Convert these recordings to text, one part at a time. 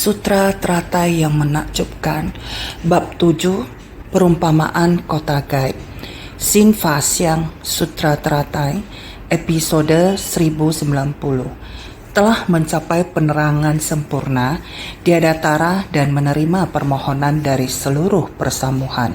Sutra Teratai yang menakjubkan. Bab 7, Perumpamaan Kota Gaib. Sin Fa Siang Sutra Teratai, episode 1090. Telah mencapai penerangan sempurna, tiada tara dan menerima permohonan dari seluruh persamuhan.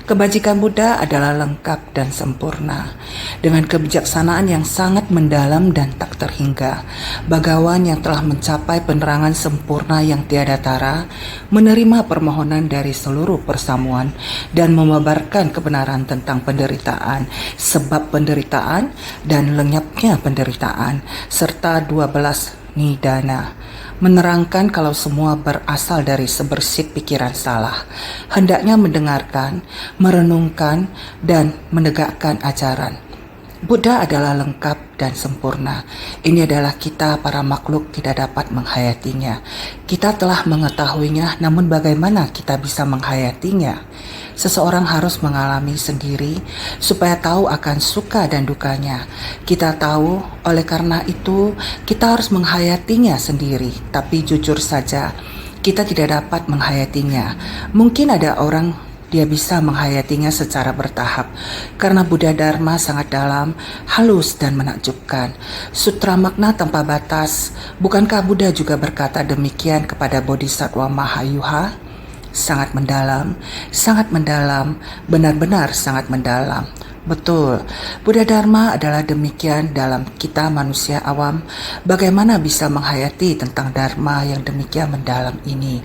Kebajikan Buddha adalah lengkap dan sempurna. Dengan kebijaksanaan yang sangat mendalam dan tak terhingga, bagawan yang telah mencapai penerangan sempurna yang tiada tara, menerima permohonan dari seluruh persamuan dan memabarkan kebenaran tentang penderitaan, sebab penderitaan dan lenyapnya penderitaan, serta 12 nidana. Menerangkan kalau semua berasal dari sebersih pikiran salah, hendaknya mendengarkan, merenungkan, dan menegakkan ajaran. Buddha adalah lengkap dan sempurna. Ini adalah kita para makhluk tidak dapat menghayatinya. Kita telah mengetahuinya, namun bagaimana kita bisa menghayatinya? Seseorang harus mengalami sendiri supaya tahu akan suka dan dukanya. Kita tahu, oleh karena itu kita harus menghayatinya sendiri. Tapi jujur saja, kita tidak dapat menghayatinya. Mungkin ada orang dia bisa menghayatinya secara bertahap, karena Buddha Dharma sangat dalam, halus dan menakjubkan. Sutra makna tanpa batas. Bukankah Buddha juga berkata demikian kepada Bodhisattva Mahayuha? Sangat mendalam, benar-benar sangat mendalam. Betul, Buddha Dharma adalah demikian dalam kita manusia awam. Bagaimana bisa menghayati tentang Dharma yang demikian mendalam ini?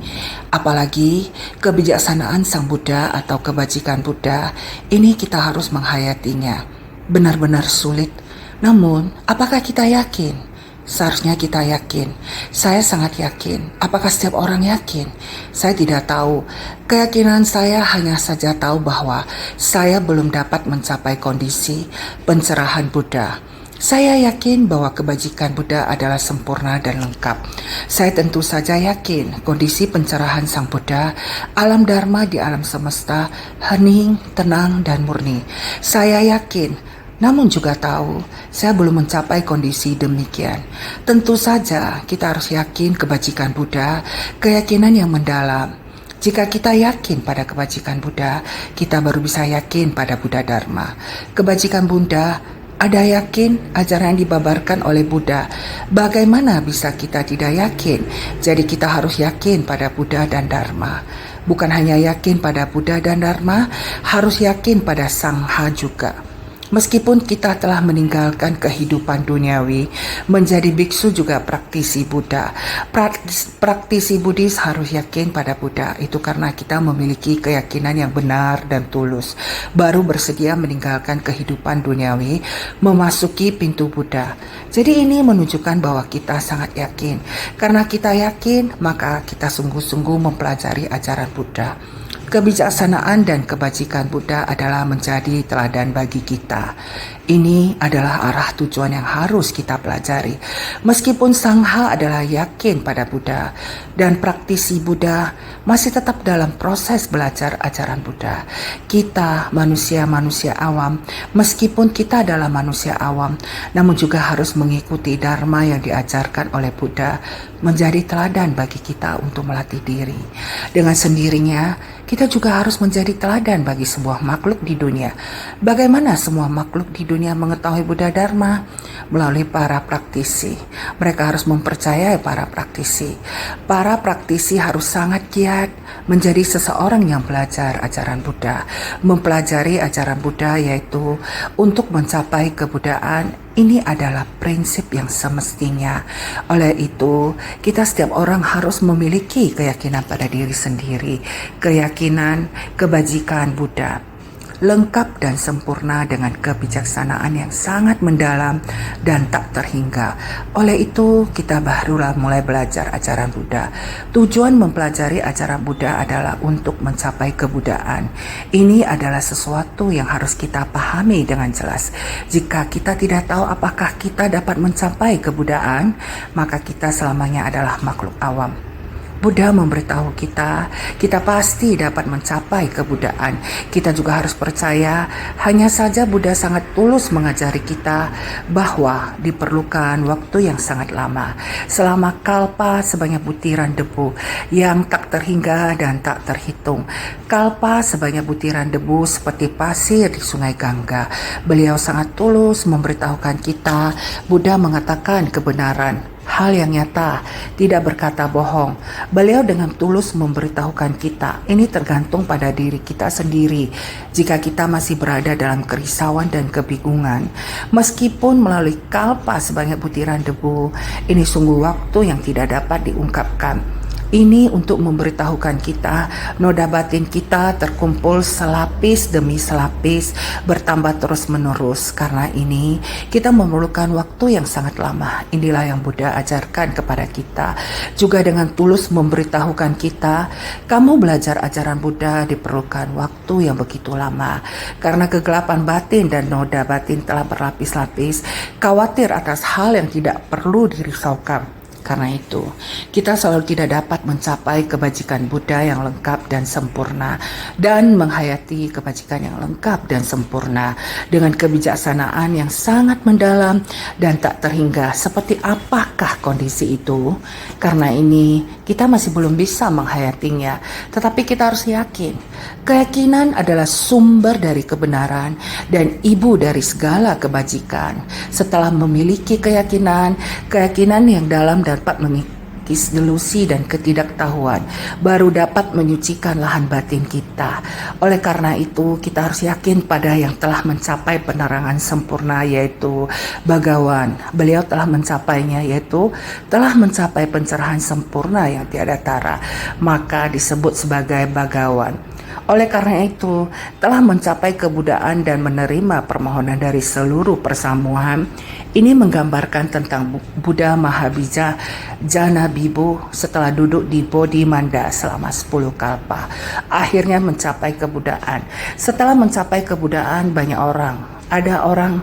Apalagi kebijaksanaan Sang Buddha atau kebajikan Buddha, ini kita harus menghayatinya. Benar-benar sulit. Namun, apakah kita yakin? Seharusnya kita yakin. Saya sangat yakin. Apakah setiap orang yakin? Saya tidak tahu. Keyakinan saya hanya saja tahu bahwa saya belum dapat mencapai kondisi pencerahan Buddha. Saya yakin bahwa kebajikan Buddha adalah sempurna dan lengkap. Saya tentu saja yakin kondisi pencerahan Sang Buddha, alam Dharma di alam semesta, hening, tenang, dan murni. Saya yakin, namun juga tahu, saya belum mencapai kondisi demikian. Tentu saja kita harus yakin kebajikan Buddha, keyakinan yang mendalam. Jika kita yakin pada kebajikan Buddha, kita baru bisa yakin pada Buddha Dharma. Kebajikan Buddha, ada yakin ajaran yang dibabarkan oleh Buddha. Bagaimana bisa kita tidak yakin? Jadi kita harus yakin pada Buddha dan Dharma. Bukan hanya yakin pada Buddha dan Dharma, harus yakin pada Sangha juga. Meskipun kita telah meninggalkan kehidupan duniawi, menjadi biksu juga praktisi Buddha. Praktisi Buddhis harus yakin pada Buddha. Itu karena kita memiliki keyakinan yang benar dan tulus, baru bersedia meninggalkan kehidupan duniawi, memasuki pintu Buddha. Jadi ini menunjukkan bahwa kita sangat yakin. Karena kita yakin, maka kita sungguh-sungguh mempelajari ajaran Buddha. Kebijaksanaan dan kebajikan Buddha adalah menjadi teladan bagi kita. Ini adalah arah tujuan yang harus kita pelajari. Meskipun Sangha adalah yakin pada Buddha dan praktisi Buddha masih tetap dalam proses belajar ajaran Buddha. Kita manusia-manusia awam, meskipun kita adalah manusia awam, namun juga harus mengikuti Dharma yang diajarkan oleh Buddha, menjadi teladan bagi kita untuk melatih diri. Dengan sendirinya, kita juga harus menjadi teladan bagi sebuah makhluk di dunia. Bagaimana semua makhluk di dunia mengetahui Buddha Dharma? Melalui para praktisi. Mereka harus mempercayai para praktisi. Para praktisi harus sangat giat menjadi seseorang yang belajar ajaran Buddha. Mempelajari ajaran Buddha yaitu untuk mencapai kebuddhaan. Ini adalah prinsip yang semestinya. Oleh itu, kita setiap orang harus memiliki keyakinan pada diri sendiri, keyakinan kebajikan Buddha, lengkap dan sempurna dengan kebijaksanaan yang sangat mendalam dan tak terhingga. Oleh itu, kita barulah mulai belajar ajaran Buddha. Tujuan mempelajari ajaran Buddha adalah untuk mencapai kebuddhaan. Ini adalah sesuatu yang harus kita pahami dengan jelas. Jika kita tidak tahu apakah kita dapat mencapai kebuddhaan, maka kita selamanya adalah makhluk awam. Buddha memberitahu kita, kita pasti dapat mencapai kebudaan. Kita juga harus percaya, hanya saja Buddha sangat tulus mengajari kita bahwa diperlukan waktu yang sangat lama, selama kalpa sebanyak butiran debu yang tak terhingga dan tak terhitung. Kalpa sebanyak butiran debu seperti pasir di sungai Gangga. Beliau sangat tulus memberitahukan kita, Buddha mengatakan kebenaran, hal yang nyata, tidak berkata bohong. Beliau dengan tulus memberitahukan kita, ini tergantung pada diri kita sendiri. Jika kita masih berada dalam kerisauan dan kebingungan, meskipun melalui kalpa sebanyak butiran debu, ini sungguh waktu yang tidak dapat diungkapkan. Ini untuk memberitahukan kita, noda batin kita terkumpul selapis demi selapis, bertambah terus-menerus. Karena ini, kita memerlukan waktu yang sangat lama. Inilah yang Buddha ajarkan kepada kita. Juga dengan tulus memberitahukan kita, kamu belajar ajaran Buddha diperlukan waktu yang begitu lama. Karena kegelapan batin dan noda batin telah berlapis-lapis, khawatir atas hal yang tidak perlu dirisaukan. Karena itu, kita selalu tidak dapat mencapai kebajikan Buddha yang lengkap dan sempurna, dan menghayati kebajikan yang lengkap dan sempurna dengan kebijaksanaan yang sangat mendalam dan tak terhingga. Seperti apakah kondisi itu? Karena ini, kita masih belum bisa menghayatinya, tetapi kita harus yakin. Keyakinan adalah sumber dari kebenaran dan ibu dari segala kebajikan. Setelah memiliki keyakinan yang dalam dapat mengikis delusi dan ketidaktahuan, baru dapat menyucikan lahan batin kita. Oleh karena itu, kita harus yakin pada yang telah mencapai penerangan sempurna, yaitu Bhagawan. Beliau telah mencapainya, yaitu telah mencapai pencerahan sempurna yang tiada tara, maka disebut sebagai Bhagawan. Oleh karena itu, telah mencapai kebudaan dan menerima permohonan dari seluruh persamuan. Ini menggambarkan tentang Buddha Mahabija Jana Bibu setelah duduk di Bodhi Manda selama 10 kalpa. Akhirnya mencapai kebudaan. Setelah mencapai kebudaan, banyak orang. Ada orang,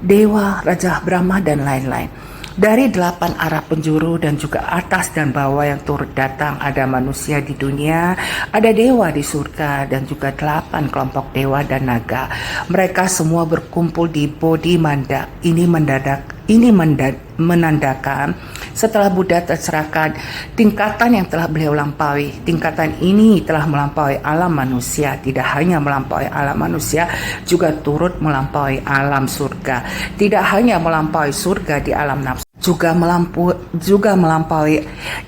dewa, Raja Brahma, dan lain-lain. Dari 8 arah penjuru dan juga atas dan bawah yang turut datang, ada manusia di dunia, ada dewa di surga, dan juga 8 kelompok dewa dan naga. Mereka semua berkumpul di Bodhi Manda. Ini menandakan setelah Buddha tercerahkan, tingkatan yang telah beliau lampaui. Tingkatan ini telah melampaui alam manusia. Tidak hanya melampaui alam manusia, juga turut melampaui alam surga. Tidak hanya melampaui surga di alam nafsu, juga melampaui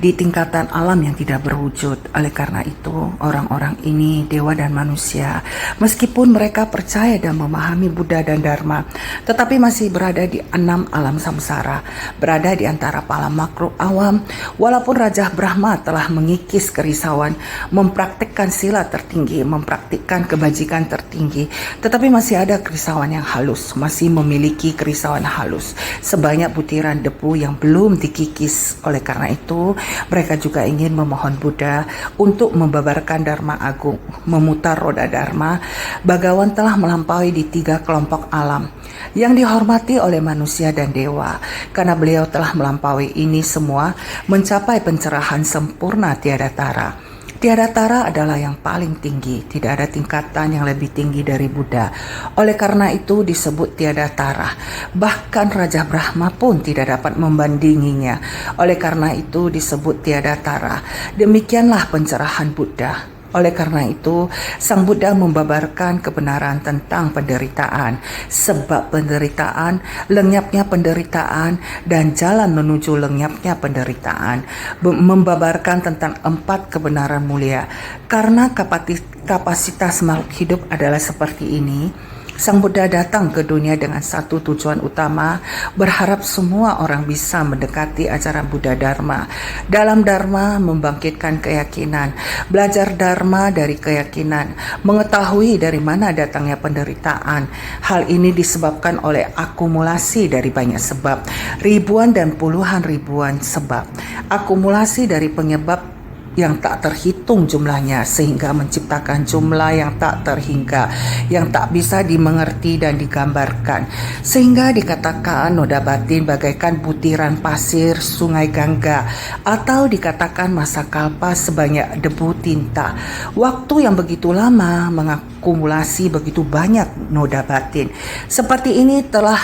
di tingkatan alam yang tidak berwujud. Oleh karena itu, orang-orang ini, dewa dan manusia, meskipun mereka percaya dan memahami Buddha dan Dharma, tetapi masih berada di 6 alam samsara, berada di antara para makhluk awam. Walaupun Raja Brahma telah mengikis kerisauan, mempraktikkan sila tertinggi, mempraktikkan kebajikan tertinggi, tetapi masih ada kerisauan yang halus, masih memiliki kerisauan halus, sebanyak butiran debu yang belum dikikis. Oleh karena itu, mereka juga ingin memohon Buddha untuk membabarkan Dharma Agung, memutar roda Dharma. Bhagawan telah melampaui di 3 kelompok alam yang dihormati oleh manusia dan dewa. Karena beliau telah melampaui ini semua, mencapai pencerahan sempurna tiada tara. Tiada tara adalah yang paling tinggi, tidak ada tingkatan yang lebih tinggi dari Buddha. Oleh karena itu disebut tiada tara. Bahkan Raja Brahma pun tidak dapat membandinginya. Oleh karena itu disebut tiada tara. Demikianlah pencerahan Buddha. Oleh karena itu, Sang Buddha membabarkan kebenaran tentang penderitaan, sebab penderitaan, lenyapnya penderitaan, dan jalan menuju lenyapnya penderitaan. Membabarkan tentang 4 kebenaran mulia. Karena kapasitas makhluk hidup adalah seperti ini, Sang Buddha datang ke dunia dengan satu tujuan utama, berharap semua orang bisa mendekati ajaran Buddha Dharma. Dalam Dharma membangkitkan keyakinan, belajar Dharma dari keyakinan, mengetahui dari mana datangnya penderitaan. Hal ini disebabkan oleh akumulasi dari banyak sebab, ribuan dan puluhan ribuan sebab. Akumulasi dari penyebab yang tak terhitung jumlahnya sehingga menciptakan jumlah yang tak terhingga, yang tak bisa dimengerti dan digambarkan, sehingga dikatakan noda batin bagaikan butiran pasir sungai Gangga, atau dikatakan masa kalpa sebanyak debu tinta. Waktu yang begitu lama mengakumulasi begitu banyak noda batin seperti ini telah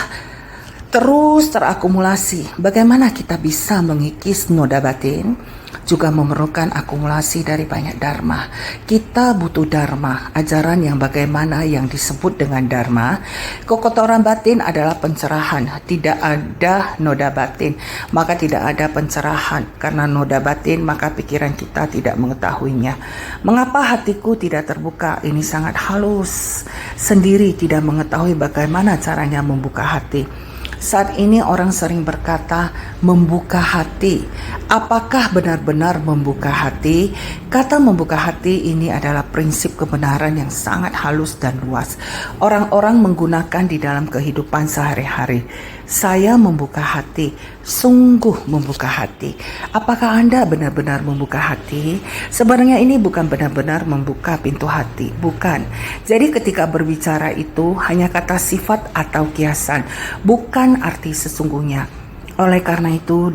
terus terakumulasi. Bagaimana kita bisa mengikis noda batin? Juga memerlukan akumulasi dari banyak dharma. Kita butuh dharma, ajaran yang bagaimana yang disebut dengan dharma. Kekotoran batin adalah pencerahan. Tidak ada noda batin, maka tidak ada pencerahan. Karena noda batin, maka pikiran kita tidak mengetahuinya. Mengapa hatiku tidak terbuka? Ini sangat halus. Sendiri tidak mengetahui bagaimana caranya membuka hati. Saat ini orang sering berkata membuka hati. Apakah benar-benar membuka hati? Kata membuka hati ini adalah prinsip kebenaran yang sangat halus dan luas. Orang-orang menggunakan di dalam kehidupan sehari-hari. Saya membuka hati, sungguh membuka hati. Apakah Anda benar-benar membuka hati? Sebenarnya ini bukan benar-benar membuka pintu hati, bukan. Jadi ketika berbicara itu hanya kata sifat atau kiasan, bukan arti sesungguhnya. Oleh karena itu,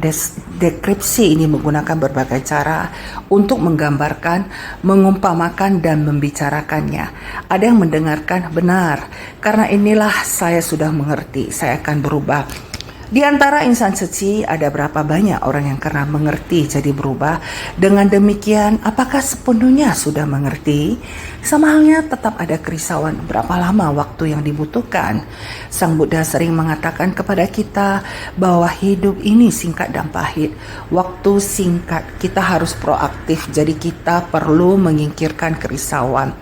deskripsi ini menggunakan berbagai cara untuk menggambarkan, mengumpamakan, dan membicarakannya. Ada yang mendengarkan benar, karena inilah saya sudah mengerti, saya akan berubah. Di antara insan suci ada berapa banyak orang yang karena mengerti jadi berubah. Dengan demikian, apakah sepenuhnya sudah mengerti? Sama halnya tetap ada kerisauan. Berapa lama waktu yang dibutuhkan? Sang Buddha sering mengatakan kepada kita bahwa hidup ini singkat dan pahit. Waktu singkat, kita harus proaktif. Jadi kita perlu menyingkirkan kerisauan.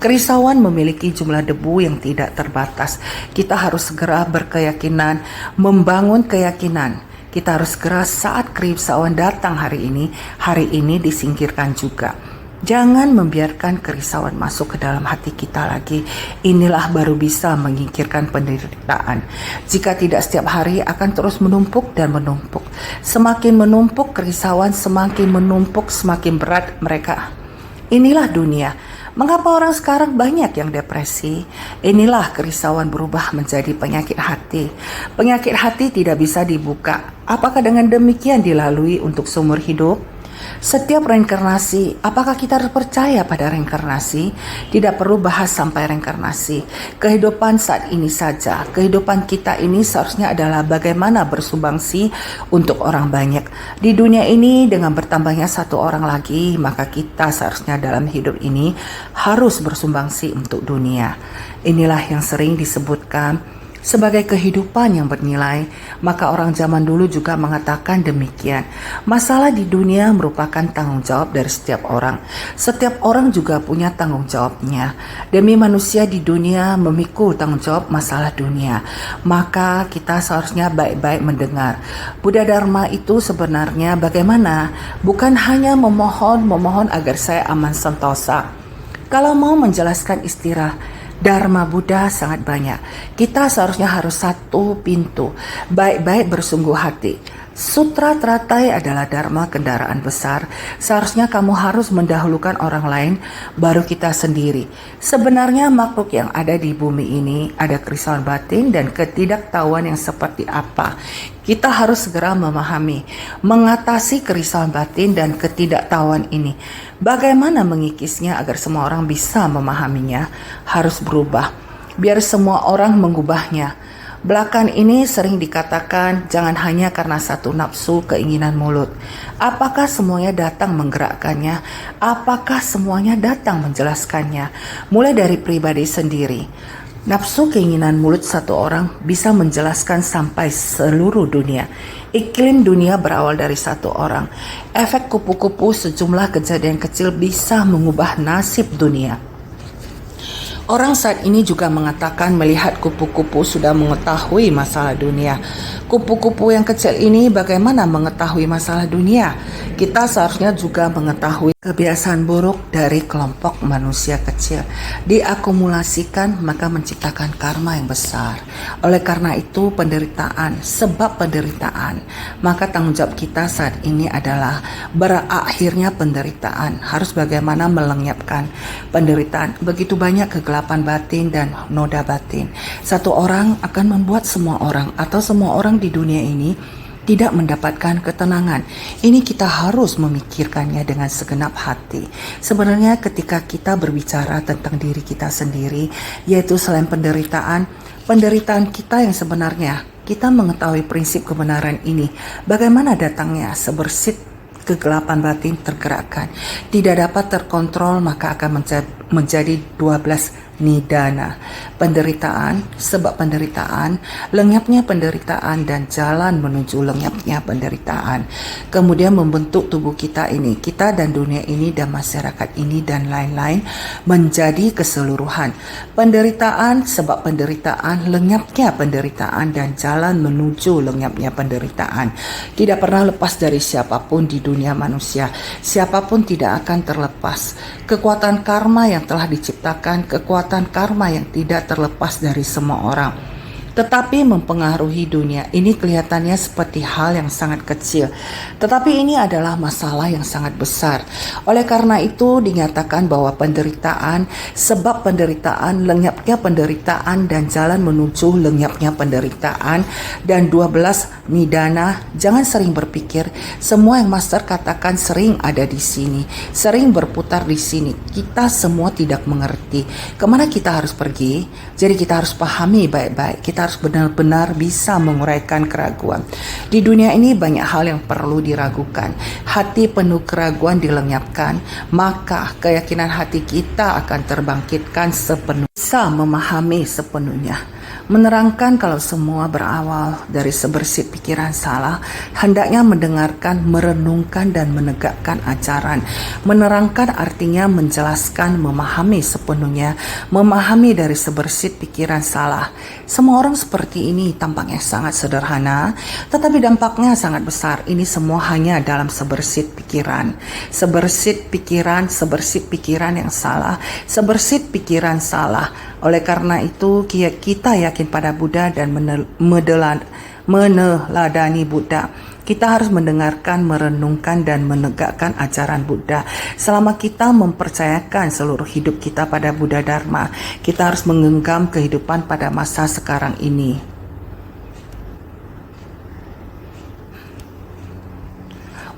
Kerisauan memiliki jumlah debu yang tidak terbatas. Kita harus segera berkeyakinan, membangun keyakinan. Kita harus segera saat kerisauan datang hari ini disingkirkan juga. Jangan membiarkan kerisauan masuk ke dalam hati kita lagi. Inilah baru bisa menyingkirkan penderitaan. Jika tidak, setiap hari akan terus menumpuk dan menumpuk. Semakin menumpuk kerisauan, semakin menumpuk, semakin berat mereka. Inilah dunia. Mengapa orang sekarang banyak yang depresi? Inilah kerisauan berubah menjadi penyakit hati. Penyakit hati tidak bisa dibuka. Apakah dengan demikian dilalui untuk seumur hidup? Setiap reinkarnasi, apakah kita percaya pada reinkarnasi? Tidak perlu bahas sampai reinkarnasi. Kehidupan saat ini saja, kehidupan kita ini seharusnya adalah bagaimana bersumbangsi untuk orang banyak. Di dunia ini dengan bertambahnya satu orang lagi, maka kita seharusnya dalam hidup ini harus bersumbangsi untuk dunia. Inilah yang sering disebutkan sebagai kehidupan yang bernilai. Maka orang zaman dulu juga mengatakan demikian. Masalah di dunia merupakan tanggung jawab dari setiap orang. Setiap orang juga punya tanggung jawabnya. Demi manusia di dunia memikul tanggung jawab masalah dunia. Maka kita seharusnya baik-baik mendengar. Buddha Dharma itu sebenarnya bagaimana? Bukan hanya memohon agar saya aman sentosa. Kalau mau menjelaskan istilah Dharma Buddha sangat banyak. Kita seharusnya harus satu pintu. Baik-baik bersungguh hati. Sutra teratai adalah dharma kendaraan besar. Seharusnya kamu harus mendahulukan orang lain, baru kita sendiri. Sebenarnya makhluk yang ada di bumi ini ada kerisauan batin dan ketidaktahuan yang seperti apa. Kita harus segera memahami, mengatasi kerisauan batin dan ketidaktahuan ini. Bagaimana mengikisnya agar semua orang bisa memahaminya? Harus berubah. Biar semua orang mengubahnya. Belakang ini sering dikatakan jangan hanya karena satu nafsu keinginan mulut. Apakah semuanya datang menggerakkannya? Apakah semuanya datang menjelaskannya? Mulai dari pribadi sendiri. Nafsu keinginan mulut satu orang bisa menjelaskan sampai seluruh dunia. Iklim dunia berawal dari satu orang. Efek kupu-kupu sejumlah kejadian kecil bisa mengubah nasib dunia. Orang saat ini juga mengatakan melihat kupu-kupu sudah mengetahui masalah dunia. Kupu-kupu yang kecil ini bagaimana mengetahui masalah dunia? Kita seharusnya juga mengetahui kebiasaan buruk dari kelompok manusia kecil. Diakumulasikan maka menciptakan karma yang besar. Oleh karena itu penderitaan, sebab penderitaan, maka tanggung jawab kita saat ini adalah berakhirnya penderitaan. Harus bagaimana melenyapkan penderitaan. Begitu banyak kegelapan batin dan noda batin. Satu orang akan membuat semua orang atau semua orang di dunia ini tidak mendapatkan ketenangan. Ini kita harus memikirkannya dengan segenap hati. Sebenarnya ketika kita berbicara tentang diri kita sendiri, yaitu selain penderitaan kita yang sebenarnya, kita mengetahui prinsip kebenaran ini. Bagaimana datangnya? Sebersit kegelapan batin tergerakkan, tidak dapat terkontrol, maka akan menjadi 12 nidana. Penderitaan, sebab penderitaan, lenyapnya penderitaan dan jalan menuju lenyapnya penderitaan. Kemudian membentuk tubuh kita ini, kita dan dunia ini dan masyarakat ini dan lain-lain menjadi keseluruhan. Penderitaan, sebab penderitaan, lenyapnya penderitaan dan jalan menuju lenyapnya penderitaan. Tidak pernah lepas dari siapapun di dunia manusia. Siapapun tidak akan terlepas. Kekuatan karma yang telah diciptakan, kekuatan karma yang tidak terlepas dari semua orang, tetapi mempengaruhi dunia. Ini kelihatannya seperti hal yang sangat kecil, tetapi ini adalah masalah yang sangat besar. Oleh karena itu dinyatakan bahwa penderitaan, sebab penderitaan, lenyapnya penderitaan dan jalan menuju lenyapnya penderitaan, dan 12 nidana. Jangan sering berpikir semua yang Master katakan sering ada di sini, sering berputar di sini. Kita semua tidak mengerti kemana kita harus pergi, jadi kita harus pahami baik-baik. Kita harus benar-benar bisa menguraikan keraguan. Di dunia ini banyak hal yang perlu diragukan. Hati penuh keraguan dilenyapkan, maka keyakinan hati kita akan terbangkitkan sepenuhnya, bisa memahami sepenuhnya. Menerangkan kalau semua berawal dari sebersit pikiran salah, hendaknya mendengarkan, merenungkan dan menegakkan ajaran. Menerangkan artinya menjelaskan, memahami sepenuhnya, memahami dari sebersit pikiran salah. Semua orang seperti ini tampaknya sangat sederhana, tetapi dampaknya sangat besar. Ini semua hanya dalam sebersit pikiran. Sebersit pikiran yang salah, sebersit pikiran salah. Oleh karena itu kita yakin pada Buddha dan meneladani Buddha. Kita harus mendengarkan, merenungkan dan menegakkan ajaran Buddha. Selama kita mempercayakan seluruh hidup kita pada Buddha Dharma, kita harus menggenggam kehidupan pada masa sekarang ini.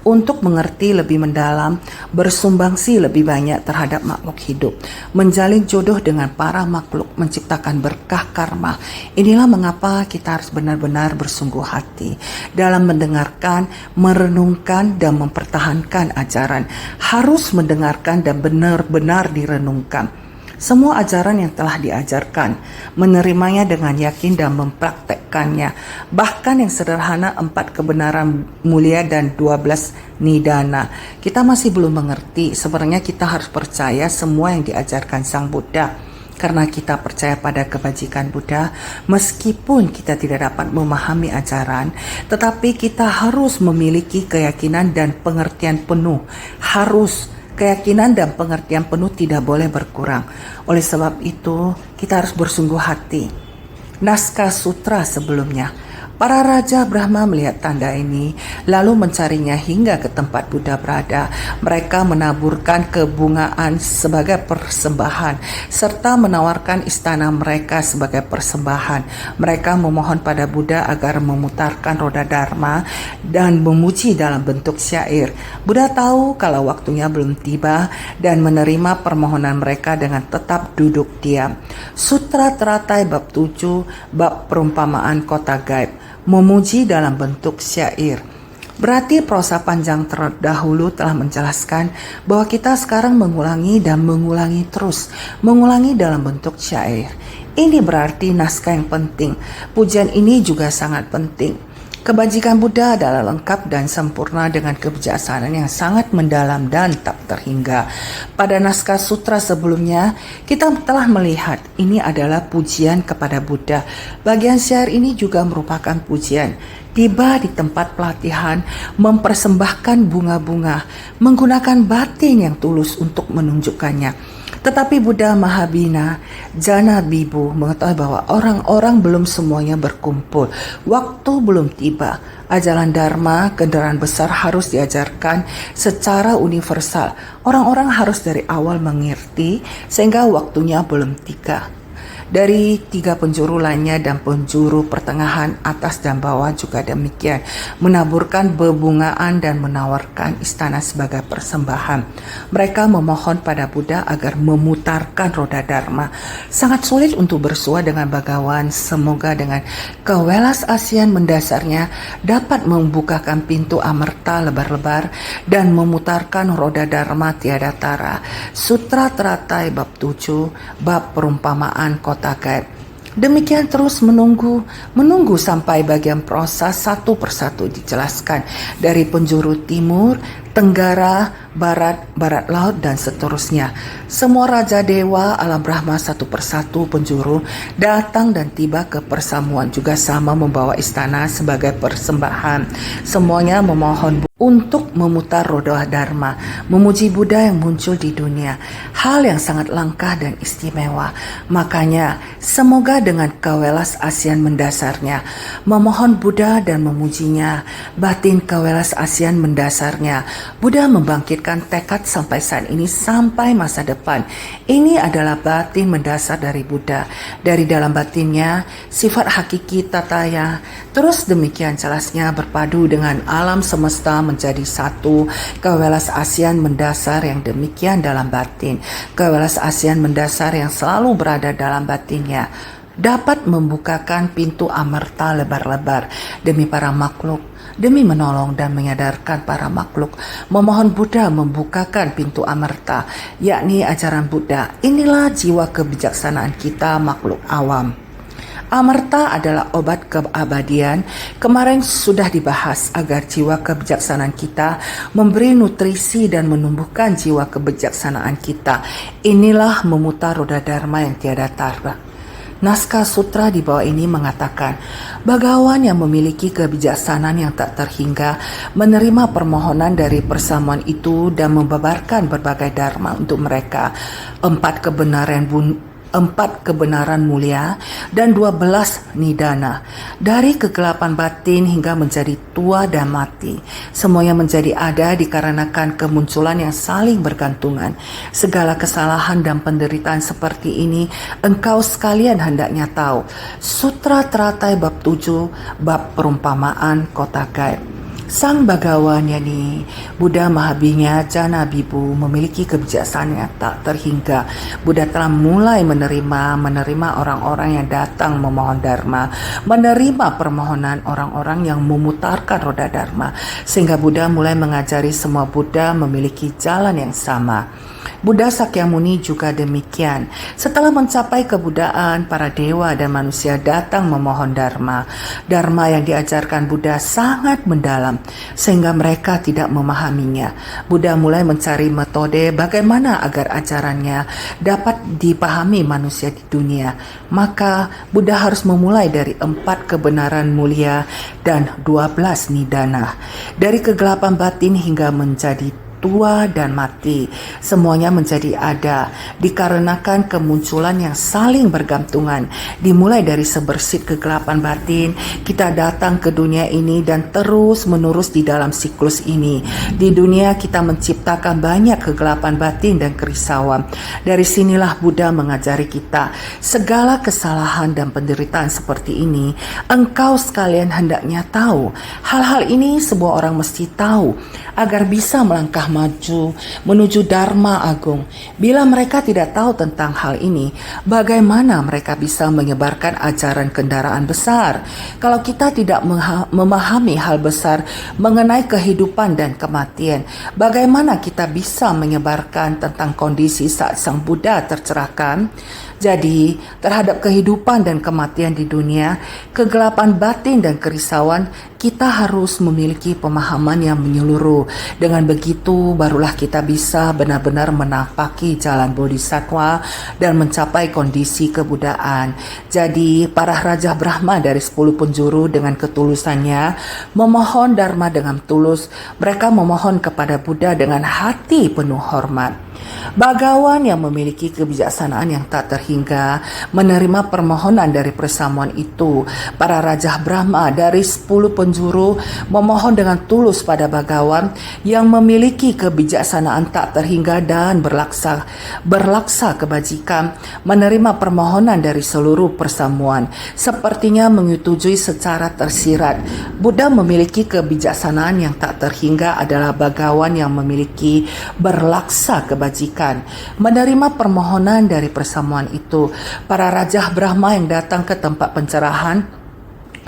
Untuk mengerti lebih mendalam, bersumbangsi lebih banyak terhadap makhluk hidup, menjalin jodoh dengan para makhluk, menciptakan berkah karma. Inilah mengapa kita harus benar-benar bersungguh hati dalam mendengarkan, merenungkan dan mempertahankan ajaran. Harus mendengarkan dan benar-benar direnungkan semua ajaran yang telah diajarkan, menerimanya dengan yakin dan mempraktekkannya. Bahkan yang sederhana 4 kebenaran mulia dan 12 nidana. Kita masih belum mengerti. Sebenarnya kita harus percaya semua yang diajarkan Sang Buddha. Karena kita percaya pada kebajikan Buddha, meskipun kita tidak dapat memahami ajaran, tetapi kita harus memiliki keyakinan dan pengertian penuh. Keyakinan dan pengertian penuh tidak boleh berkurang. Oleh sebab itu, kita harus bersungguh hati. Naskah sutra sebelumnya, para raja Brahma melihat tanda ini, lalu mencarinya hingga ke tempat Buddha berada. Mereka menaburkan kebungaan sebagai persembahan, serta menawarkan istana mereka sebagai persembahan. Mereka memohon pada Buddha agar memutarkan roda Dharma dan memuji dalam bentuk syair. Buddha tahu kalau waktunya belum tiba dan menerima permohonan mereka dengan tetap duduk diam. Sutra Teratai bab 7, bab perumpamaan kota gaib, memuji dalam bentuk syair. Berarti prosa panjang terdahulu telah menjelaskan bahwa kita sekarang mengulangi dan mengulangi terus, mengulangi dalam bentuk syair. Ini berarti naskah yang penting. Pujian ini juga sangat penting. Kebajikan Buddha adalah lengkap dan sempurna dengan kebijaksanaan yang sangat mendalam dan tak terhingga. Pada naskah sutra sebelumnya, kita telah melihat ini adalah pujian kepada Buddha. Bagian syair ini juga merupakan pujian. Tiba di tempat pelatihan, mempersembahkan bunga-bunga, menggunakan batin yang tulus untuk menunjukkannya. Tetapi Buddha Mahabina, Jana Bibu mengetahui bahwa orang-orang belum semuanya berkumpul. Waktu belum tiba. Ajaran Dharma, kendaraan besar harus diajarkan secara universal. Orang-orang harus dari awal mengerti sehingga waktunya belum tiba. Dari 3 penjuru lainnya dan penjuru pertengahan, atas dan bawah juga demikian, menaburkan bebungaan dan menawarkan istana sebagai persembahan. Mereka memohon pada Buddha agar memutarkan roda Dharma. Sangat sulit untuk bersua dengan Bhagawan. Semoga dengan kewelas asian mendasarnya dapat membukakan pintu amerta lebar-lebar dan memutarkan roda Dharma tiada tara. Sutra Teratai bab 7, bab perumpamaan kota gaib. Demikian terus menunggu sampai bagian proses satu persatu dijelaskan dari penjuru timur, tenggara, barat laut dan seterusnya. Semua raja dewa alam Brahma satu persatu penjuru datang dan tiba ke persamuan, juga sama membawa istana sebagai persembahan. Semuanya memohon untuk memutar roda Dharma, memuji Buddha yang muncul di dunia, hal yang sangat langka dan istimewa. Makanya semoga dengan kewelas asian mendasarnya, memohon Buddha dan memujinya, batin kewelas asian mendasarnya, Buddha membangkitkan tekad sampai saat ini sampai masa depan. Ini adalah batin mendasar dari Buddha. Dari dalam batinnya, sifat hakiki tataya terus demikian jelasnya berpadu dengan alam semesta menjadi satu. Kewelas asian mendasar yang demikian dalam batin, kewelas asian mendasar yang selalu berada dalam batinnya, dapat membukakan pintu amerta lebar-lebar demi para makhluk, demi menolong dan menyadarkan para makhluk. Memohon Buddha membukakan pintu amerta, yakni ajaran Buddha. Inilah jiwa kebijaksanaan kita makhluk awam. Amerta adalah obat keabadian. Kemarin sudah dibahas agar jiwa kebijaksanaan kita memberi nutrisi dan menumbuhkan jiwa kebijaksanaan kita. Inilah memutar roda Dharma yang tiada tara. Naskah sutra di bawah ini mengatakan, Bhagawan yang memiliki kebijaksanaan yang tak terhingga menerima permohonan dari persamuan itu dan membabarkan berbagai dharma untuk mereka. 4 kebenaran mulia dan 12 nidana. Dari kegelapan batin hingga menjadi tua dan mati, semuanya menjadi ada dikarenakan kemunculan yang saling bergantungan. Segala kesalahan dan penderitaan seperti ini engkau sekalian hendaknya tahu. Sutra Teratai bab 7, bab perumpamaan kota gaib. Sang Bhagawan yakni Buddha Mahabina Jana Bibu memiliki kebijaksanaan yang tak terhingga. Buddha telah mulai menerima orang-orang yang datang memohon Dharma, menerima permohonan orang-orang yang memutarkan roda Dharma, sehingga Buddha mulai mengajari semua Buddha memiliki jalan yang sama. Buddha Sakyamuni juga demikian. Setelah mencapai kebuddhaan, para dewa dan manusia datang memohon Dharma. Dharma yang diajarkan Buddha sangat mendalam sehingga mereka tidak memahaminya. Buddha mulai mencari metode bagaimana agar ajarannya dapat dipahami manusia di dunia. Maka Buddha harus memulai dari 4 kebenaran mulia dan 12 nidana. Dari kegelapan batin hingga menjadi tua dan mati, semuanya menjadi ada dikarenakan kemunculan yang saling bergantungan. Dimulai dari sebersit kegelapan batin, kita datang ke dunia ini dan terus menerus di dalam siklus ini. Di dunia kita menciptakan banyak kegelapan batin dan kerisauan. Dari sinilah Buddha mengajari kita, segala kesalahan dan penderitaan seperti ini engkau sekalian hendaknya tahu. Hal-hal ini sebuah orang mesti tahu agar bisa melangkah maju menuju Dharma Agung. Bila mereka tidak tahu tentang hal ini, bagaimana mereka bisa menyebarkan ajaran kendaraan besar? Kalau kita tidak memahami hal besar mengenai kehidupan dan kematian, bagaimana kita bisa menyebarkan tentang kondisi saat Sang Buddha tercerahkan? Jadi, terhadap kehidupan dan kematian di dunia, kegelapan batin dan kerisauan, kita harus memiliki pemahaman yang menyeluruh. Dengan begitu, barulah kita bisa benar-benar menapaki jalan bodhisattva dan mencapai kondisi kebudaan. Jadi, para Raja Brahma dari 10 penjuru dengan ketulusannya memohon Dharma dengan tulus. Mereka memohon kepada Buddha dengan hati penuh hormat. Bagawan yang memiliki kebijaksanaan yang tak terhingga menerima permohonan dari persamuan itu. Para Raja Brahma dari 10 penjuru memohon dengan tulus pada Bagawan yang memiliki kebijaksanaan tak terhingga dan berlaksa kebajikan menerima permohonan dari seluruh persamuan. Sepertinya menyetujui secara tersirat. Buddha memiliki kebijaksanaan yang tak terhingga adalah Bagawan yang memiliki berlaksa kebajikan. Menerima permohonan dari persamuan itu, para Raja Brahma yang datang ke tempat pencerahan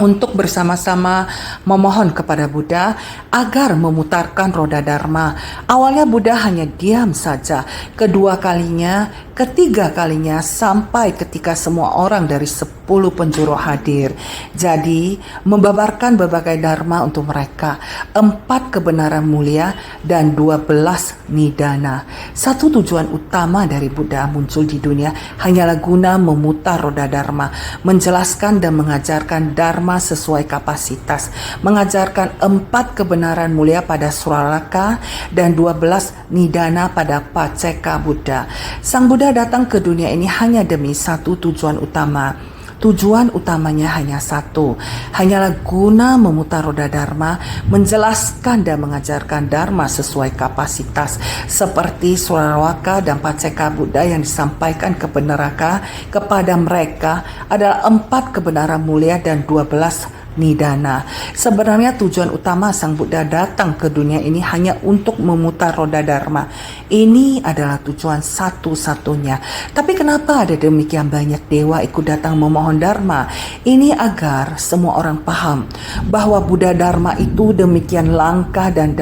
untuk bersama-sama memohon kepada Buddha agar memutarkan roda Dharma. Awalnya Buddha hanya diam saja. Kedua kalinya, ketiga kalinya, sampai ketika semua orang dari 10 penjuru hadir. Jadi, membabarkan berbagai Dharma untuk mereka, 4 kebenaran mulia dan 12 nidana. Satu tujuan utama dari Buddha muncul di dunia hanyalah guna memutar roda Dharma, menjelaskan dan mengajarkan Dharma sesuai kapasitas, mengajarkan 4 kebenaran mulia pada Suralaka dan 12 nidana pada Paceka Buddha. Sang Buddha datang ke dunia ini hanya demi satu tujuan utama. Tujuan utamanya hanya satu, hanyalah guna memutar roda Dharma, menjelaskan dan mengajarkan Dharma sesuai kapasitas, seperti Suralaka dan Paceka Buddha yang disampaikan ke neraka kepada mereka adalah 4 kebenaran mulia dan 12 nidana. Sebenarnya tujuan utama Sang Buddha datang ke dunia ini hanya untuk memutar roda Dharma. Ini adalah tujuan satu-satunya. Tapi kenapa ada demikian banyak dewa ikut datang memohon Dharma? Ini agar semua orang paham bahwa Buddha Dharma itu demikian langka dan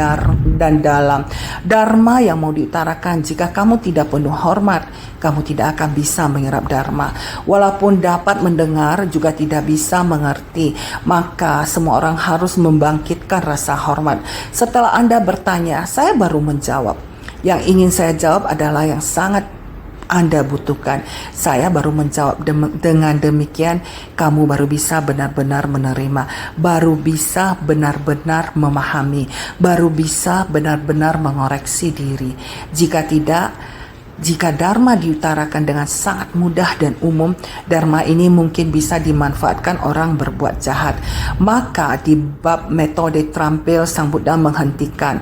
dalam. Dharma yang mau diutarakan, jika kamu tidak penuh hormat, kamu tidak akan bisa menyerap Dharma. Walaupun dapat mendengar, juga tidak bisa mengerti. Maka semua orang harus membangkitkan rasa hormat. Setelah Anda bertanya, saya baru menjawab. Yang ingin saya jawab adalah yang sangat Anda butuhkan. Saya baru menjawab. Dengan demikian, kamu baru bisa benar-benar menerima, baru bisa benar-benar memahami, baru bisa benar-benar mengoreksi diri. Jika Dharma diutarakan dengan sangat mudah dan umum, Dharma ini mungkin bisa dimanfaatkan orang berbuat jahat. Maka di bab metode terampil, Sang Buddha menghentikan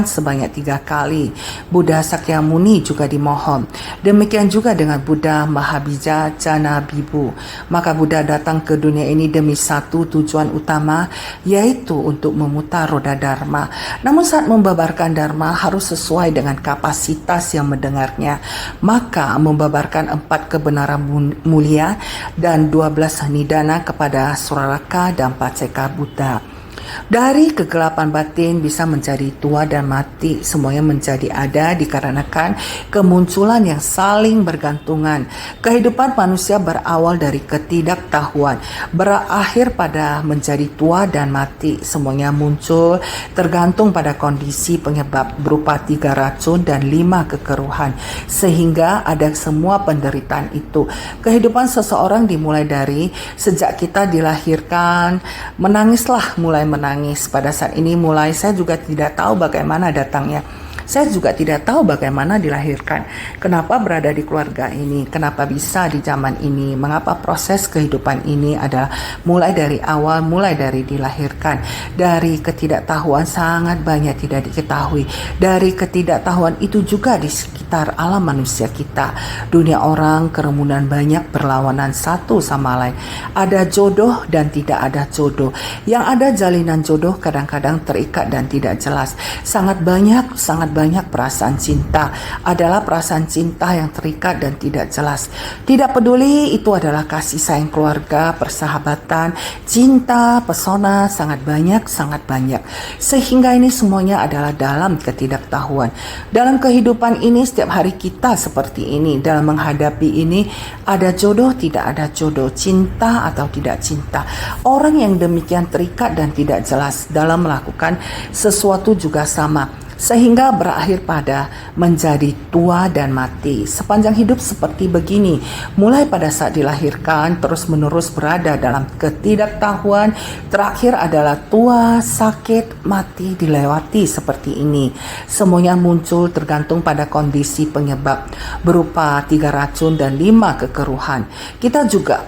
sebanyak 3 kali. Buddha Sakyamuni juga dimohon. Demikian juga dengan Buddha Mahabija Jana Bibu. Maka Buddha datang ke dunia ini demi satu tujuan utama, yaitu untuk memutar roda Dharma. Namun saat membabarkan Dharma harus sesuai dengan kapasitas yang mendengarnya. Maka membabarkan 4 kebenaran mulia dan 12 nidana kepada Suralaka dan Paceka Buddha. Dari kegelapan batin bisa menjadi tua dan mati, semuanya menjadi ada dikarenakan kemunculan yang saling bergantungan. Kehidupan manusia berawal dari ketidaktahuan, berakhir pada menjadi tua dan mati. Semuanya muncul tergantung pada kondisi penyebab berupa 3 racun dan 5 kekeruhan, sehingga ada semua penderitaan itu. Kehidupan seseorang dimulai dari sejak kita dilahirkan, menangislah mulai menangis. Pada saat ini saya juga tidak tahu bagaimana datangnya. Saya juga tidak tahu bagaimana dilahirkan. Kenapa berada di keluarga ini? Kenapa bisa di zaman ini? Mengapa proses kehidupan ini adalah mulai dari awal, mulai dari dilahirkan. Dari ketidaktahuan sangat banyak tidak diketahui. Dari ketidaktahuan itu juga di sekitar alam manusia kita. Dunia orang kerumunan banyak berlawanan satu sama lain. Ada jodoh dan tidak ada jodoh. Yang ada jalinan jodoh kadang-kadang terikat dan tidak jelas. Sangat banyak banyak perasaan cinta adalah perasaan cinta yang terikat dan tidak jelas. Tidak peduli itu adalah kasih sayang keluarga, persahabatan, cinta, pesona, sangat banyak. Sehingga ini semuanya adalah dalam ketidaktahuan. Dalam kehidupan ini setiap hari kita seperti ini. Dalam menghadapi ini ada jodoh, tidak ada jodoh, cinta atau tidak cinta. Orang yang demikian terikat dan tidak jelas dalam melakukan sesuatu juga sama, sehingga berakhir pada menjadi tua dan mati. Sepanjang hidup seperti begini, mulai pada saat dilahirkan terus menerus berada dalam ketidaktahuan, terakhir adalah tua, sakit, mati dilewati seperti ini. Semuanya muncul tergantung pada kondisi penyebab berupa 3 racun dan 5 kekeruhan. Kita juga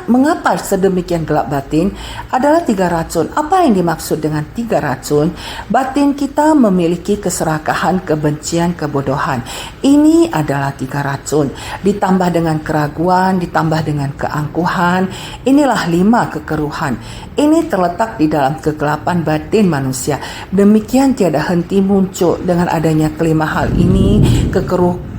mengapa sedemikian gelap batin adalah 3 racun. Apa yang dimaksud dengan 3 racun? Batin kita memiliki keserakahan, kebencian, kebodohan. Ini adalah 3 racun. Ditambah dengan keraguan, ditambah dengan keangkuhan. Inilah 5 kekeruhan. Ini terletak di dalam kegelapan batin manusia. Demikian tiada henti muncul dengan adanya kelima hal ini,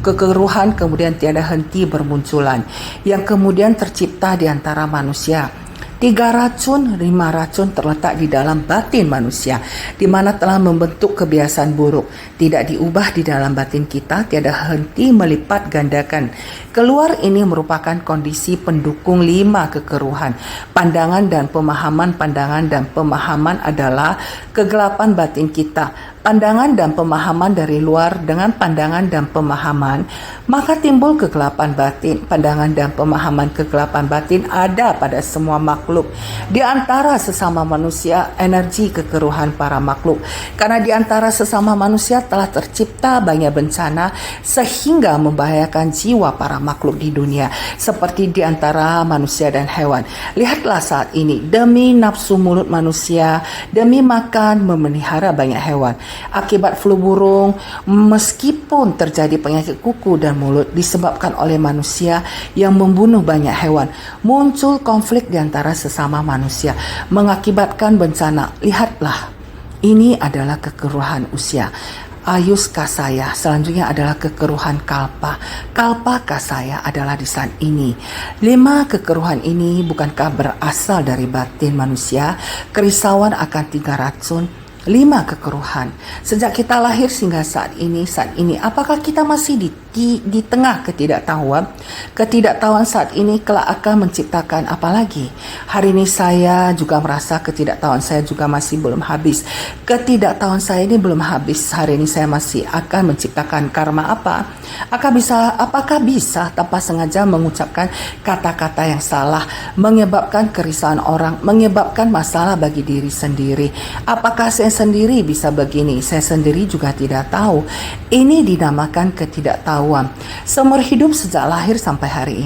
kekeruhan kemudian tiada henti bermunculan, yang kemudian tercipta di antara manusia. 3 racun, 5 racun terletak di dalam batin manusia, di mana telah membentuk kebiasaan buruk, tidak diubah di dalam batin kita, tiada henti melipat gandakan. Keluar ini merupakan kondisi pendukung 5 kekeruhan. Pandangan dan pemahaman adalah kegelapan batin kita. Pandangan dan pemahaman dari luar dengan pandangan dan pemahaman, maka timbul kegelapan batin. Pandangan dan pemahaman kegelapan batin ada pada semua makhluk. Di antara sesama manusia, energi kekeruhan para makhluk. Karena di antara sesama manusia telah tercipta banyak bencana sehingga membahayakan jiwa para makhluk di dunia, seperti di antara manusia dan hewan. Lihatlah saat ini, demi nafsu mulut manusia, demi makan memelihara banyak hewan. Akibat flu burung, meskipun terjadi penyakit kuku dan mulut disebabkan oleh manusia yang membunuh banyak hewan, muncul konflik di antara sesama manusia, mengakibatkan bencana. Lihatlah, ini adalah kekeruhan usia. Ayus kasaya, selanjutnya adalah kekeruhan kalpa. Kalpa kasaya adalah di saat ini. 5 kekeruhan ini bukankah berasal dari batin manusia? Kerisauan akan 3 racun, 5 kekeruhan. Sejak kita lahir sehingga saat ini, apakah kita masih di tengah ketidaktahuan? Ketidaktahuan saat ini kelak akan menciptakan apa lagi? Hari ini saya juga merasa ketidaktahuan saya juga masih belum habis. Ketidaktahuan saya ini belum habis. Hari ini saya masih akan menciptakan karma apa? Apakah bisa tanpa sengaja mengucapkan kata-kata yang salah, menyebabkan kerisauan orang, menyebabkan masalah bagi diri sendiri? Apakah saya sendiri bisa begini? Saya sendiri juga tidak tahu. Ini dinamakan ketidaktahuan. Seumur hidup sejak lahir sampai hari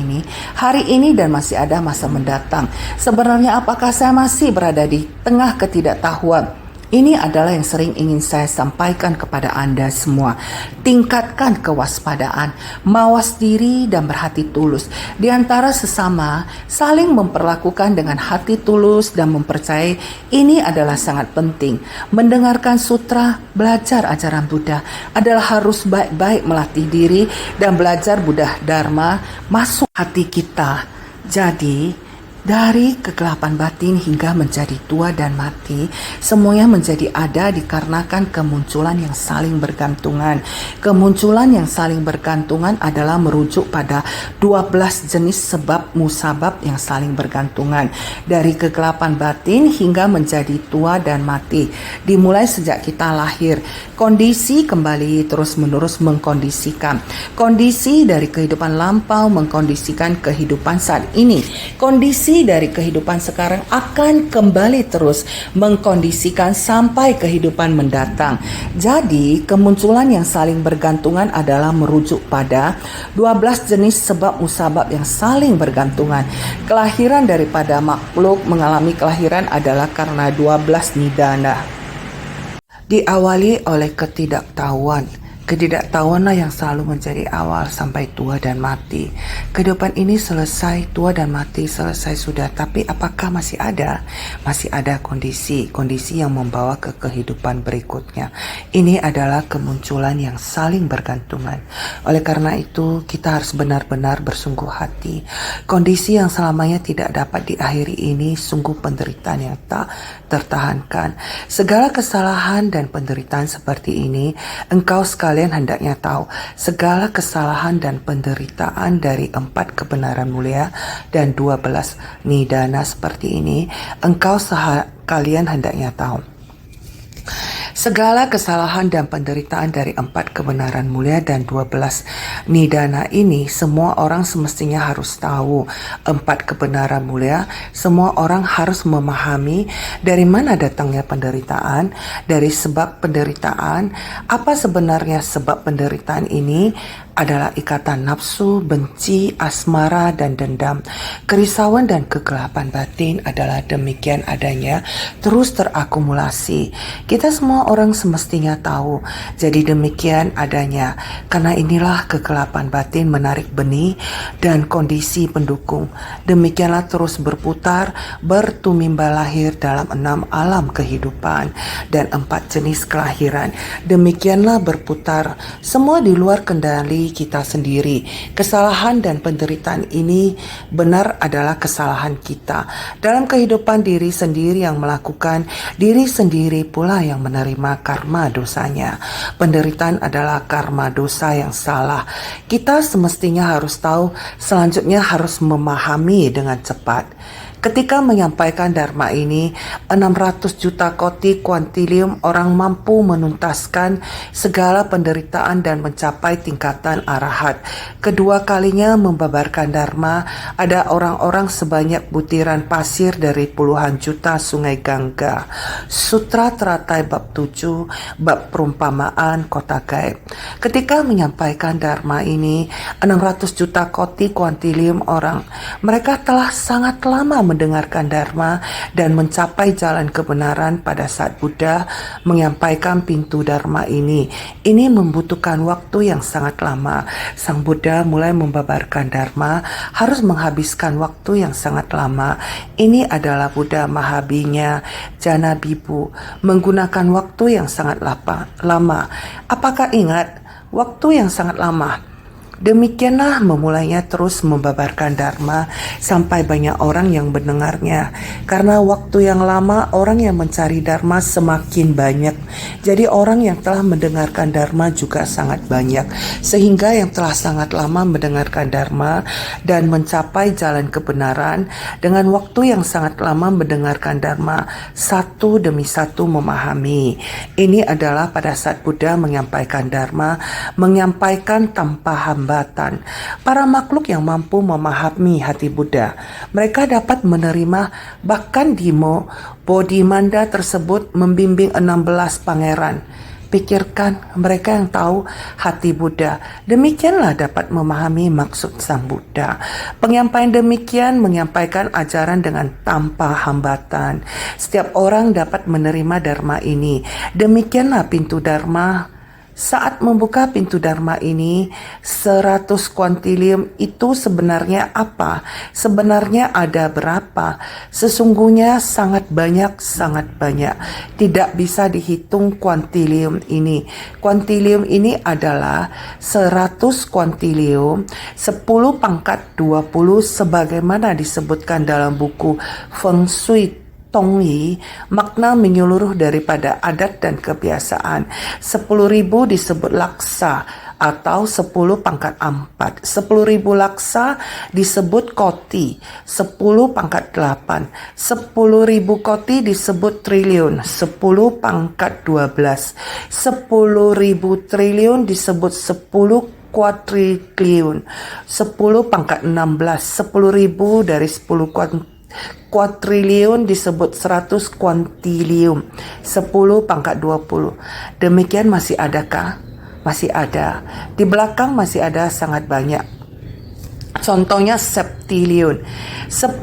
ini dan masih ada masa mendatang. Sebenarnya apakah saya masih berada di tengah ketidaktahuan? Ini adalah yang sering ingin saya sampaikan kepada Anda semua. Tingkatkan kewaspadaan, mawas diri dan berhati tulus. Di antara sesama, saling memperlakukan dengan hati tulus dan mempercayai. Ini adalah sangat penting. Mendengarkan sutra, belajar ajaran Buddha adalah harus baik-baik melatih diri dan belajar Buddha Dharma masuk hati kita. Jadi, dari kegelapan batin hingga menjadi tua dan mati, semuanya menjadi ada dikarenakan kemunculan yang saling bergantungan. Kemunculan yang saling bergantungan adalah merujuk pada 12 jenis sebab musabab yang saling bergantungan. Dari kegelapan batin hingga menjadi tua dan mati, dimulai sejak kita lahir. Kondisi kembali terus-menerus mengkondisikan. Kondisi dari kehidupan lampau mengkondisikan kehidupan saat ini. Kondisi dari kehidupan sekarang akan kembali terus mengkondisikan sampai kehidupan mendatang. Jadi, kemunculan yang saling bergantungan adalah merujuk pada 12 jenis sebab musabab yang saling bergantungan. Kelahiran daripada makhluk mengalami kelahiran adalah karena 12 nidana. Diawali oleh ketidaktahuan. Ketidaktahuanlah yang selalu menjadi awal sampai tua dan mati. Kehidupan ini selesai, tua dan mati selesai sudah. Tapi apakah masih ada? Masih ada kondisi yang membawa ke kehidupan berikutnya. Ini adalah kemunculan yang saling bergantungan. Oleh karena itu, kita harus benar-benar bersungguh hati. Kondisi yang selamanya tidak dapat diakhiri ini sungguh penderitaan yang tak tertahankan. Segala kesalahan dan penderitaan seperti ini, engkau sekalian hendaknya tahu, segala kesalahan dan penderitaan dari 4 kebenaran mulia dan 12 nidana seperti ini, engkau sekalian hendaknya tahu. Segala kesalahan dan penderitaan dari 4 kebenaran mulia dan 12 nidana ini, semua orang semestinya harus tahu. 4 kebenaran mulia, semua orang harus memahami dari mana datangnya penderitaan, dari sebab penderitaan, apa sebenarnya sebab penderitaan ini, adalah ikatan nafsu, benci, asmara, dan dendam. Kerisauan dan kegelapan batin adalah demikian adanya, terus terakumulasi. Kita semua orang semestinya tahu, jadi demikian adanya. Karena inilah kegelapan batin menarik benih dan kondisi pendukung. Demikianlah terus berputar, bertumimba lahir dalam 6 alam kehidupan dan 4 jenis kelahiran. Demikianlah berputar, semua di luar kendali kita sendiri. Kesalahan dan penderitaan ini benar adalah kesalahan kita. Dalam kehidupan diri sendiri yang melakukan, diri sendiri pula yang menerima karma dosanya. Penderitaan adalah karma dosa yang salah. Kita semestinya harus tahu, selanjutnya harus memahami dengan cepat. Ketika menyampaikan dharma ini, 600 juta koti kuantilium orang mampu menuntaskan segala penderitaan dan mencapai tingkatan arahat. Kedua kalinya membabarkan dharma, ada orang-orang sebanyak butiran pasir dari puluhan juta sungai Gangga. Sutra Teratai bab 7, bab perumpamaan kota gaib. Ketika menyampaikan dharma ini, 600 juta koti kuantilium orang, mereka telah sangat lama mendengarkan dharma dan mencapai jalan kebenaran pada saat Buddha menyampaikan pintu dharma ini. Ini membutuhkan waktu yang sangat lama. Sang Buddha mulai membabarkan dharma harus menghabiskan waktu yang sangat lama. Ini adalah Buddha Mahabinya Jana Bibu, menggunakan waktu yang sangat lama. Apakah ingat waktu yang sangat lama? Demikianlah memulainya terus membabarkan dharma sampai banyak orang yang mendengarnya. Karena waktu yang lama, orang yang mencari dharma semakin banyak. Jadi orang yang telah mendengarkan dharma juga sangat banyak. Sehingga yang telah sangat lama mendengarkan dharma dan mencapai jalan kebenaran dengan waktu yang sangat lama mendengarkan dharma, satu demi satu memahami. Ini adalah pada saat Buddha menyampaikan dharma, menyampaikan tanpa hambatan. Para makhluk yang mampu memahami hati Buddha, mereka dapat menerima, bahkan Dimo Bodhimanda tersebut membimbing 16 pangeran. Pikirkan, mereka yang tahu hati Buddha, demikianlah dapat memahami maksud Sang Buddha. Penyampaian demikian menyampaikan ajaran dengan tanpa hambatan. Setiap orang dapat menerima dharma ini. Demikianlah pintu dharma. Saat membuka pintu dharma ini, 100 kuantilium itu sebenarnya apa? Sebenarnya ada berapa? Sesungguhnya sangat banyak, sangat banyak. Tidak bisa dihitung kuantilium ini. Kuantilium ini adalah 100 kuantilium, 10 pangkat 20 sebagaimana disebutkan dalam buku Feng Shui Tongyi, makna menyeluruh daripada adat dan kebiasaan. 10.000 disebut laksa atau 10 pangkat 4. 10.000 laksa disebut koti, 10 pangkat 8. 10.000 koti disebut triliun, 10 pangkat 12. 10.000 triliun disebut 10 kuatriliun, 10 pangkat 16. 10.000 dari 10 kuatriliun disebut 100 kuantilium, 10 pangkat 20. Demikian masih adakah? Masih ada. Di belakang masih ada sangat banyak. Contohnya septiliun. 10.000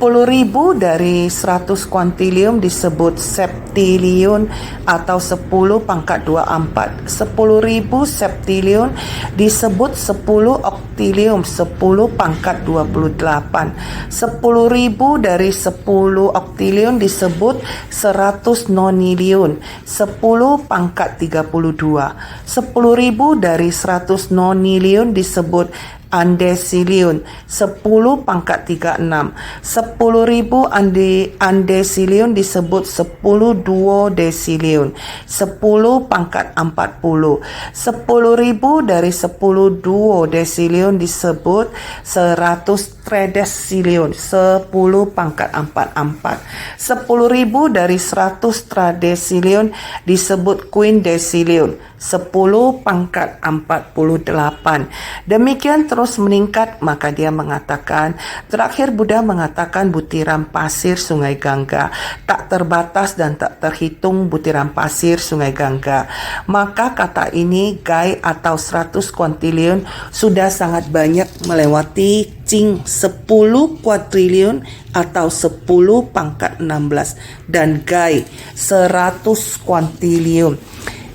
dari 100 kuantilium disebut septiliun atau 10 pangkat 24. 10.000 septiliun disebut 10 oktilium, 10 pangkat 28. 10.000 dari 10 oktiliun disebut 100 noniliun, 10 pangkat 32. 10.000 dari 100 noniliun disebut andesiliun, 10 pangkat 36. 10.000 andesiliun disebut 10 duodesiliun, 10 pangkat 40. 10.000 dari 10 duodesiliun disebut 100 tredesiliun, 10 pangkat 44. 10.000 dari 100 tradesiliun disebut quindesiliun, 10 pangkat 48. Demikian terus meningkat, maka dia mengatakan, terakhir Buddha mengatakan butiran pasir Sungai Gangga, tak terbatas dan tak terhitung butiran pasir Sungai Gangga. Maka kata ini, gai atau 100 kuantiliun sudah sangat banyak melewati cing 10 kuadriliun atau 10 pangkat 16 dan gai 100 kuantiliun.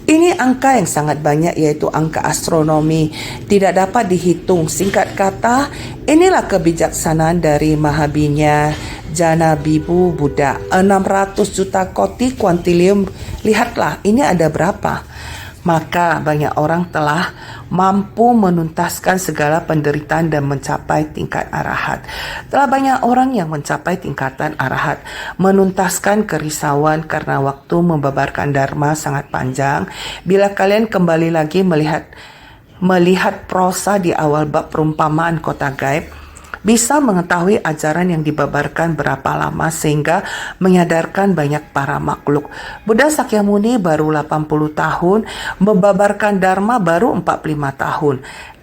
Ini angka yang sangat banyak, yaitu angka astronomi, tidak dapat dihitung. Singkat kata, inilah kebijaksanaan dari Mahabinya Jana Bibu Buddha. 600 juta koti kuantilium. Lihatlah, ini ada berapa? Maka banyak orang telah mampu menuntaskan segala penderitaan dan mencapai tingkat arahat. Telah banyak orang yang mencapai tingkatan arahat, menuntaskan kerisauan karena waktu membabarkan dharma sangat panjang. Bila kalian kembali lagi melihat prosa di awal bab perumpamaan kota gaib, bisa mengetahui ajaran yang dibabarkan berapa lama sehingga menyadarkan banyak para makhluk. Buddha Sakyamuni baru 80 tahun, membabarkan dharma baru 45 tahun.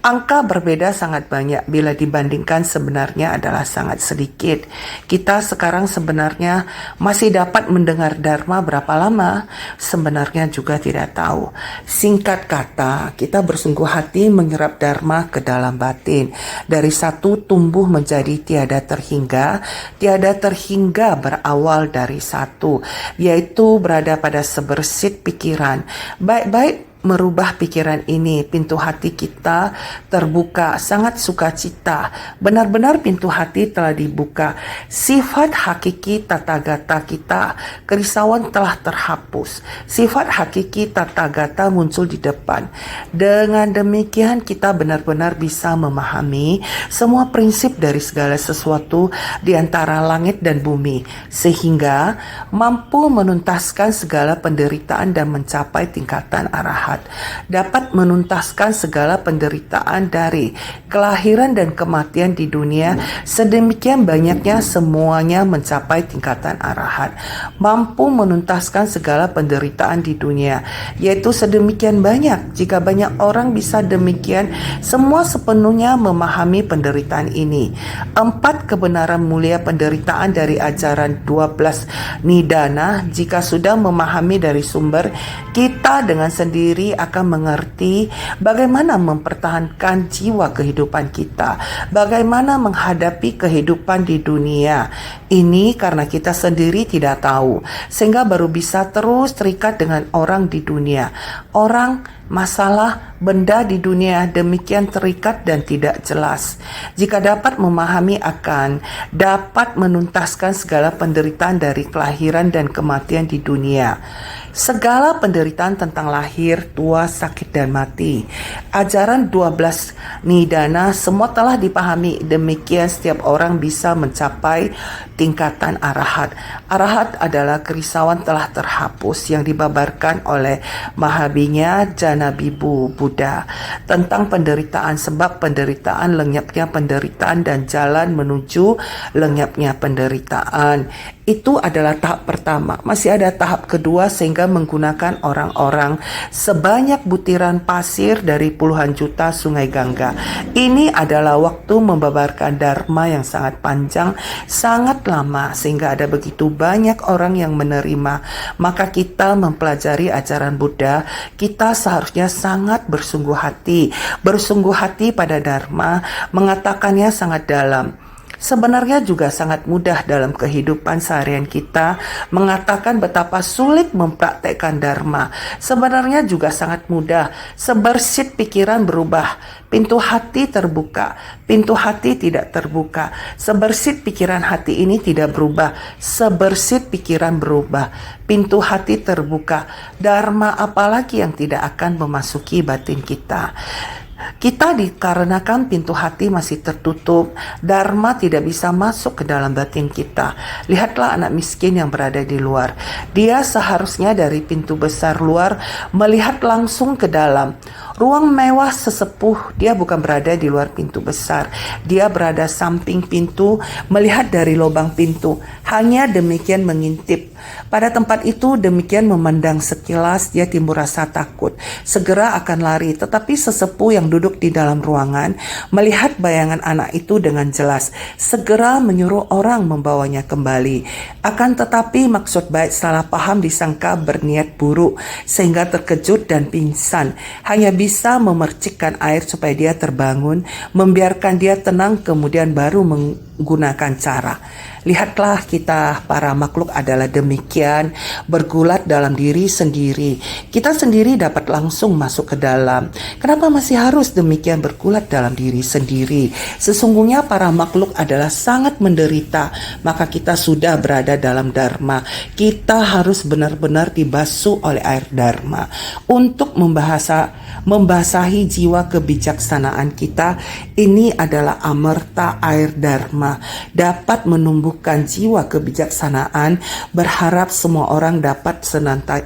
Angka berbeda sangat banyak bila dibandingkan sebenarnya adalah sangat sedikit. Kita sekarang sebenarnya masih dapat mendengar dharma berapa lama? Sebenarnya juga tidak tahu. Singkat kata, kita bersungguh hati menyerap dharma ke dalam batin. Dari satu tumbuh menjadi tiada terhingga. Tiada terhingga berawal dari satu, yaitu berada pada sebersit pikiran. Baik-baik merubah pikiran ini, pintu hati kita terbuka, sangat sukacita. Benar-benar pintu hati telah dibuka. Sifat hakiki tathagata kita, kerisauan telah terhapus. Sifat hakiki tathagata muncul di depan. Dengan demikian kita benar-benar bisa memahami semua prinsip dari segala sesuatu di antara langit dan bumi, sehingga mampu menuntaskan segala penderitaan dan mencapai tingkatan arahat. Dapat menuntaskan segala penderitaan dari kelahiran dan kematian di dunia, sedemikian banyaknya semuanya mencapai tingkatan arahat. Mampu menuntaskan segala penderitaan di dunia, yaitu sedemikian banyak. Jika banyak orang bisa demikian, semua sepenuhnya memahami penderitaan ini. 4 kebenaran mulia penderitaan dari ajaran 12 nidana, jika sudah memahami dari sumber, kita dengan sendiri akan mengerti bagaimana mempertahankan jiwa kehidupan kita, bagaimana menghadapi kehidupan di dunia ini, karena kita sendiri tidak tahu, sehingga baru bisa terus terikat dengan orang di dunia. Orang, masalah, benda di dunia demikian terikat dan tidak jelas. Jika dapat memahami akan dapat menuntaskan segala penderitaan dari kelahiran dan kematian di dunia. Segala penderitaan tentang lahir, tua, sakit, dan mati. Ajaran 12 nidana semua telah dipahami. Demikian setiap orang bisa mencapai tingkatan arahat. Arahat adalah kerisauan telah terhapus yang dibabarkan oleh Mahabinya Jana Bibu Buddha tentang penderitaan, sebab penderitaan, lenyapnya penderitaan, dan jalan menuju lenyapnya penderitaan. Itu adalah tahap pertama. Masih ada tahap kedua sehingga menggunakan orang-orang sebanyak butiran pasir dari puluhan juta sungai Gangga. Ini adalah waktu membabarkan dharma yang sangat panjang, sangat lama sehingga ada begitu banyak orang yang menerima. Maka kita mempelajari ajaran Buddha, kita seharusnya sangat bersungguh hati pada dharma, mengatakannya sangat dalam. Sebenarnya juga sangat mudah dalam kehidupan seharian kita mengatakan betapa sulit mempraktekkan dharma. Sebenarnya juga sangat mudah. Sebersit pikiran berubah, pintu hati terbuka, pintu hati tidak terbuka. Sebersit pikiran hati ini tidak berubah, sebersit pikiran berubah, pintu hati terbuka. Dharma apalagi yang tidak akan memasuki batin kita? Kita dikarenakan pintu hati masih tertutup, dharma tidak bisa masuk ke dalam batin kita. Lihatlah anak miskin yang berada di luar. Dia seharusnya dari pintu besar luar melihat langsung ke dalam. Ruang mewah sesepuh, dia bukan berada di luar pintu besar. Dia berada samping pintu, melihat dari lubang pintu. Hanya demikian mengintip. Pada tempat itu demikian memandang sekilas, dia timbul rasa takut. Segera akan lari, tetapi sesepuh yang duduk di dalam ruangan melihat bayangan anak itu dengan jelas, segera menyuruh orang membawanya kembali. Akan tetapi maksud baik salah paham disangka berniat buruk sehingga terkejut dan pingsan. Hanya bisa memercikkan air supaya dia terbangun, membiarkan dia tenang, kemudian baru menggunakan cara. Lihatlah kita para makhluk adalah demikian, bergulat dalam diri sendiri. Kita sendiri dapat langsung masuk ke dalam. Kenapa masih harus demikian bergulat dalam diri sendiri? Sesungguhnya para makhluk adalah sangat menderita, maka kita sudah berada dalam dharma. Kita harus benar-benar dibasuh oleh air dharma. Untuk membasahi jiwa kebijaksanaan kita, ini adalah amerta air dharma, dapat menumbuhkan jiwa kebijaksanaan. Berharap semua orang dapat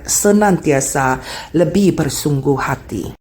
senantiasa lebih bersungguh hati.